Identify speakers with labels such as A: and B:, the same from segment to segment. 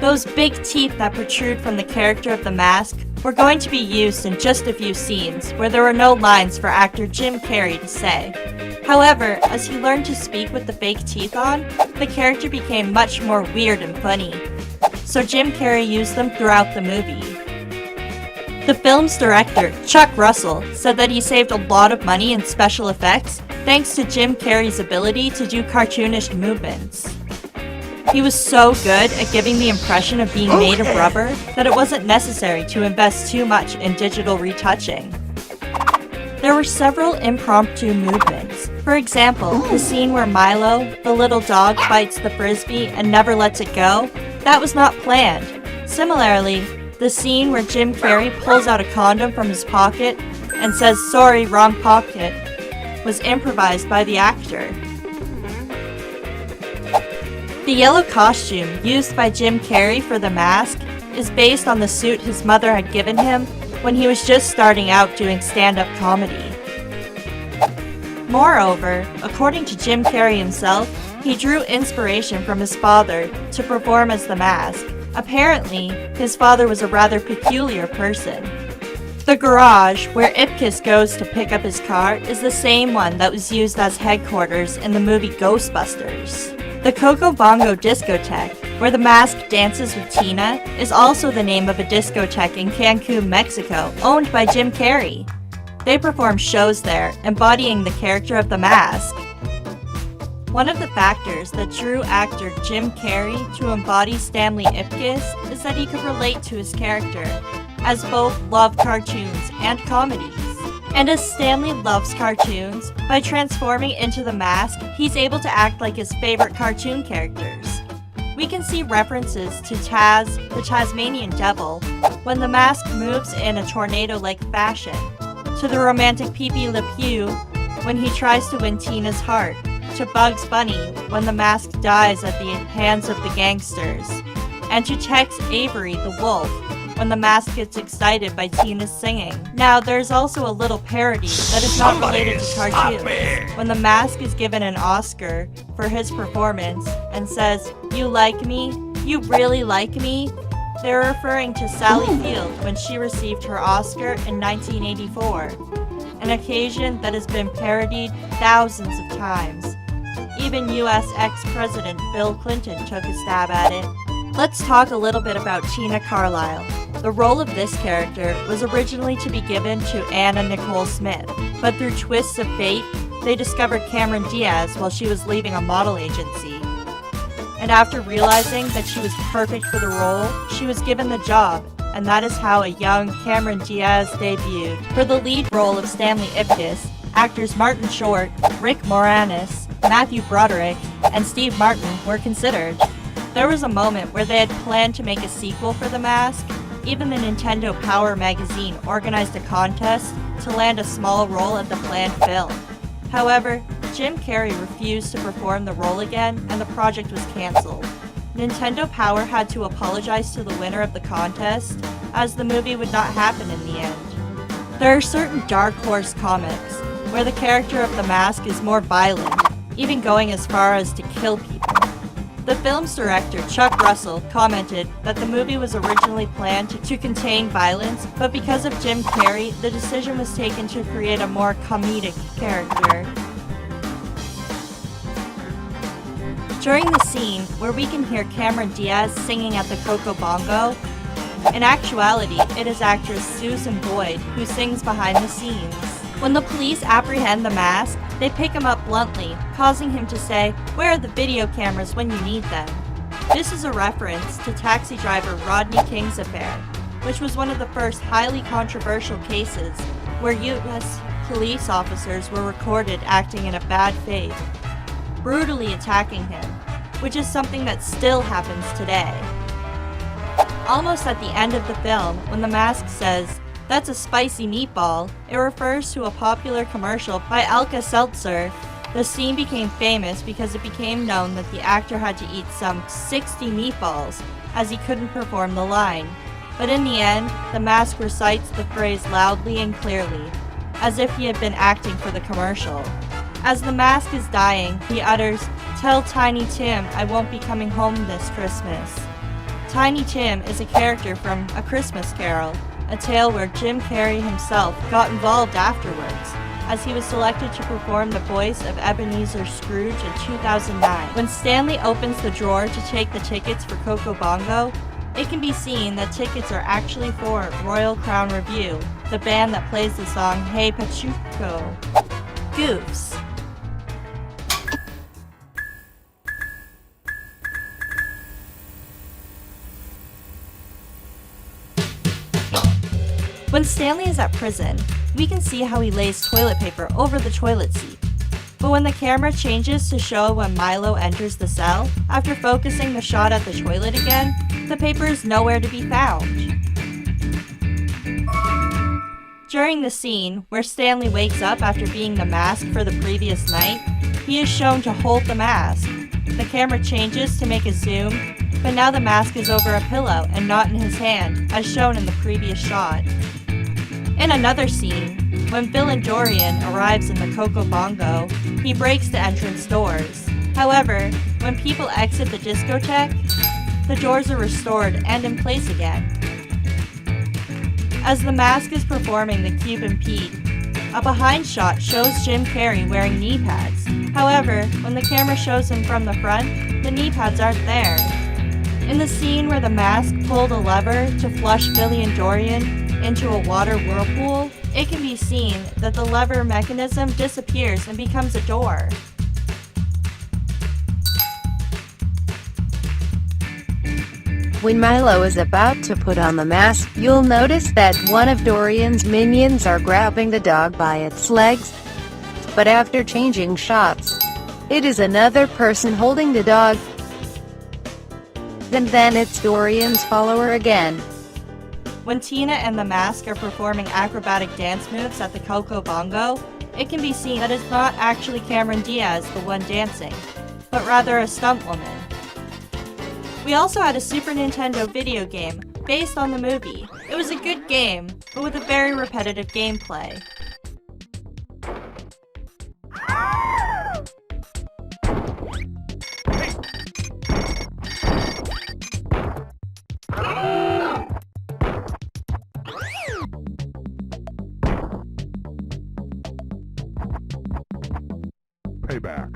A: Those big teeth that protrude from the character of the mask were going to be used in just a few scenes where there were no lines for actor Jim Carrey to say. However, as he learned to speak with the fake teeth on, the character became much more weird and funny. So Jim Carrey used them throughout the movie. The film's director, Chuck Russell, said that he saved a lot of money in special effects thanks to Jim Carrey's ability to do cartoonish movements. He was so good at giving the impression of being made of rubber that it wasn't necessary to invest too much in digital retouching. There were several impromptu movements. For example, the scene where Milo, the little dog, bites the frisbee and never lets it go, that was not planned. Similarly, the scene where Jim Carrey pulls out a condom from his pocket and says, "Sorry, wrong pocket," was improvised by the actor. The yellow costume used by Jim Carrey for the mask is based on the suit his mother had given him when he was just starting out doing stand-up comedy. Moreover, according to Jim Carrey himself, he drew inspiration from his father to perform as the mask. Apparently, his father was a rather peculiar person. The garage where Ipkiss goes to pick up his car is the same one that was used as headquarters in the movie Ghostbusters. The Coco Bongo Discotheque, where the mask dances with Tina, is also the name of a discotheque in Cancun, Mexico, owned by Jim Carrey. They perform shows there, embodying the character of the mask. One of the factors that drew actor Jim Carrey to embody Standley Ipkiss is that he could relate to his character, as both loved cartoons and comedies. And as Standley loves cartoons, by transforming into the mask, he's able to act like his favorite cartoon characters. We can see references to Taz, the Tasmanian Devil, when the mask moves in a tornado-like fashion, to the romantic Pepe Le Pew when he tries to win Tina's heart, to Bugs Bunny when the mask dies at the hands of the gangsters, and to Tex Avery the wolf when the mask gets excited by Tina's singing. Now, there's also a little parody that is not related to cartoons. When the mask is given an Oscar for his performance and says, "You like me? You really like me?" They're referring to Sally Field when she received her Oscar in 1984, an occasion that has been parodied thousands of times. Even US ex-President Bill Clinton took a stab at it. Let's talk a little bit about Tina Carlyle. The role of this character was originally to be given to Anna Nicole Smith, but through twists of fate, they discovered Cameron Diaz while she was leaving a model agency. And after realizing that she was perfect for the role, she was given the job, and that is how a young Cameron Diaz debuted. For the lead role of Standley Ipkiss, actors Martin Short, Rick Moranis, Matthew Broderick, and Steve Martin were considered. There was a moment where they had planned to make a sequel for The Mask. Even the Nintendo Power magazine organized a contest to land a small role at the planned film. However, Jim Carrey refused to perform the role again, and the project was cancelled. Nintendo Power had to apologize to the winner of the contest, as the movie would not happen in the end. There are certain Dark Horse comics where the character of the mask is more violent, even going as far as to kill people. The film's director, Chuck Russell, commented that the movie was originally planned to contain violence, but because of Jim Carrey, the decision was taken to create a more comedic character. During the scene where we can hear Cameron Diaz singing at the Coco Bongo, in actuality, it is actress Susan Boyd who sings behind the scenes. When the police apprehend the mask, they pick him up bluntly, causing him to say, "Where are the video cameras when you need them?" This is a reference to taxi driver Rodney King's affair, which was one of the first highly controversial cases where U.S. police officers were recorded acting in a bad faith, brutally attacking him, which is something that still happens today. Almost at the end of the film, when the mask says, "That's a spicy meatball," it refers to a popular commercial by Alka-Seltzer. The scene became famous because it became known that the actor had to eat some 60 meatballs, as he couldn't perform the line. But in the end, the mask recites the phrase loudly and clearly, as if he had been acting for the commercial. As the mask is dying, he utters, "Tell Tiny Tim I won't be coming home this Christmas." Tiny Tim is a character from A Christmas Carol, a tale where Jim Carrey himself got involved afterwards, as he was selected to perform the voice of Ebenezer Scrooge in 2009. When Standley opens the drawer to take the tickets for Coco Bongo, it can be seen that tickets are actually for Royal Crown Revue, the band that plays the song Hey Pachuco. Goofs. When Standley is at prison, we can see how he lays toilet paper over the toilet seat. But when the camera changes to show when Milo enters the cell, after focusing the shot at the toilet again, the paper is nowhere to be found. During the scene where Standley wakes up after being the mask for the previous night, he is shown to hold the mask. The camera changes to make a zoom, but now the mask is over a pillow and not in his hand, as shown in the previous shot. In another scene, when villain Dorian arrives in the Coco Bongo, he breaks the entrance doors. However, when people exit the discotheque, the doors are restored and in place again. As the mask is performing the Cuban Pete, a behind shot shows Jim Carrey wearing knee pads. However, when the camera shows him from the front, the knee pads aren't there. In the scene where the mask pulled a lever to flush Billy and Dorian into a water whirlpool, it can be seen that the lever mechanism disappears and becomes a door.
B: When Milo is about to put on the mask, you'll notice that one of Dorian's minions are grabbing the dog by its legs. But after changing shots, it is another person holding the dog. Then it's Dorian's follower again.
A: When Tina and the mask are performing acrobatic dance moves at the Coco Bongo, it can be seen that it's not actually Cameron Diaz the one dancing, but rather a stunt woman. We also had a Super Nintendo video game based on the movie. It was a good game, but with a very repetitive gameplay.
C: Payback.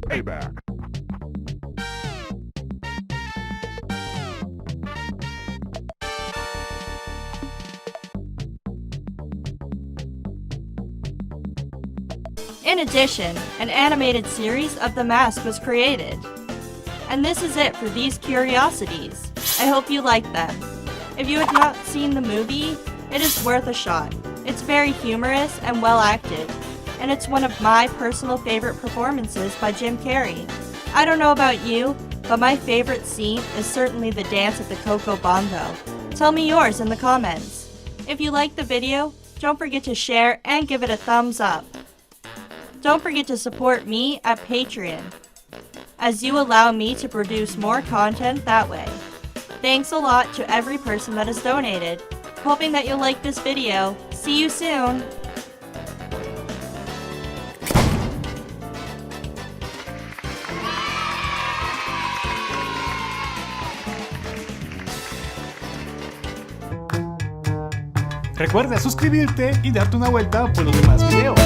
C: Payback.
A: In addition, an animated series of The Mask was created. And this is it for these curiosities. I hope you liked them. If you had not seen the movie, it is worth a shot. It's very humorous and well acted, and it's one of my personal favorite performances by Jim Carrey. I don't know about you, but my favorite scene is certainly the dance at the Coco Bongo. Tell me yours in the comments. If you liked the video, don't forget to share and give it a thumbs up. Don't forget to support me at Patreon, as you allow me to produce more content that way. Thanks a lot to every person that has donated. Hoping that you'll like this video. See you soon!
D: Recuerda suscribirte y darte una vuelta por los demás videos.